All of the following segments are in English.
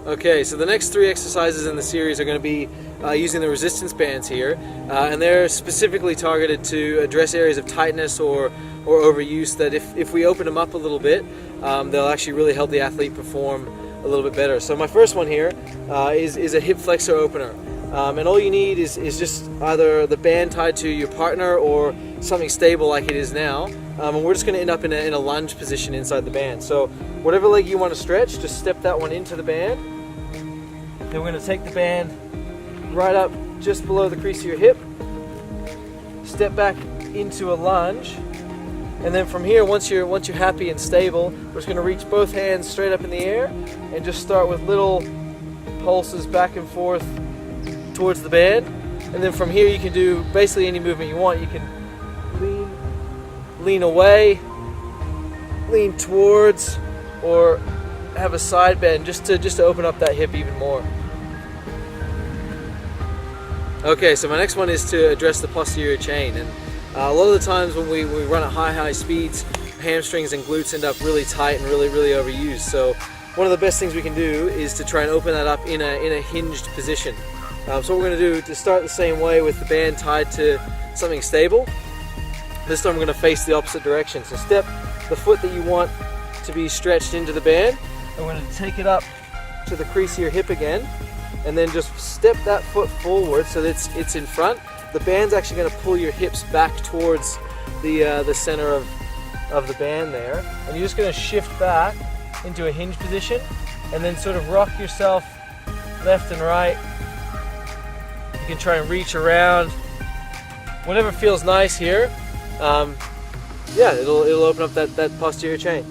Okay, so the next 3 exercises in the series are going to be using the resistance bands here, and they're specifically targeted to address areas of tightness or overuse that if we open them up a little bit, they'll actually really help the athlete perform a little bit better. So my first one here is a hip flexor opener, and all you need is just either the band tied to your partner or something stable like it is now, and we're just going to end up in a lunge position inside the band. So whatever leg you want to stretch, just step that one into the band. Then we're going to take the band right up just below the crease of your hip, step back into a lunge, and then from here, once you're happy and stable, we're just going to reach both hands straight up in the air and just start with little pulses back and forth towards the band. And then from here you can do basically any movement you want. You can lean away, lean towards, or have a side bend just to open up that hip even more. Okay, so my next one is to address the posterior chain, and a lot of the times when we run at high speeds, hamstrings and glutes end up really tight and really overused. So one of the best things we can do is to try and open that up in a hinged position. So what we're going to do to start the same way with the band tied to something stable. This time we're going to face the opposite direction. So step the foot that you want to be stretched into the band, and we're going to take it up to the crease of your hip again, and then just step that foot forward so that it's in front. The band's actually going to pull your hips back towards the center of the band there, and you're just going to shift back into a hinge position, and then sort of rock yourself left and right. You can try and reach around, whatever feels nice here. Yeah, it'll open up that posterior chain.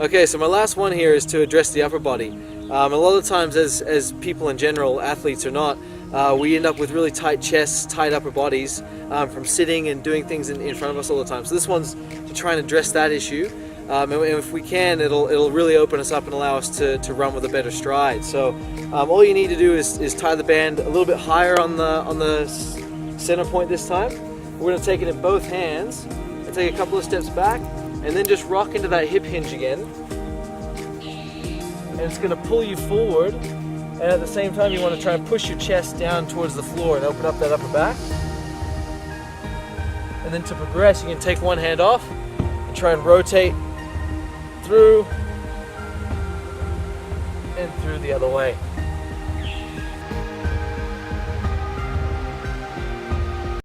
Okay, so my last one here is to address the upper body. A lot of times, as people in general, athletes or not, we end up with really tight chests, tight upper bodies from sitting and doing things in front of us all the time. So this one's to try and address that issue, and if we can, it'll really open us up and allow us to run with a better stride. So all you need to do is tie the band a little bit higher on the center point this time. We're going to take it in both hands and take a couple of steps back, and then just rock into that hip hinge again. And it's going to pull you forward, and at the same time you want to try and push your chest down towards the floor and open up that upper back. And then to progress, you can take one hand off and try and rotate through and through the other way.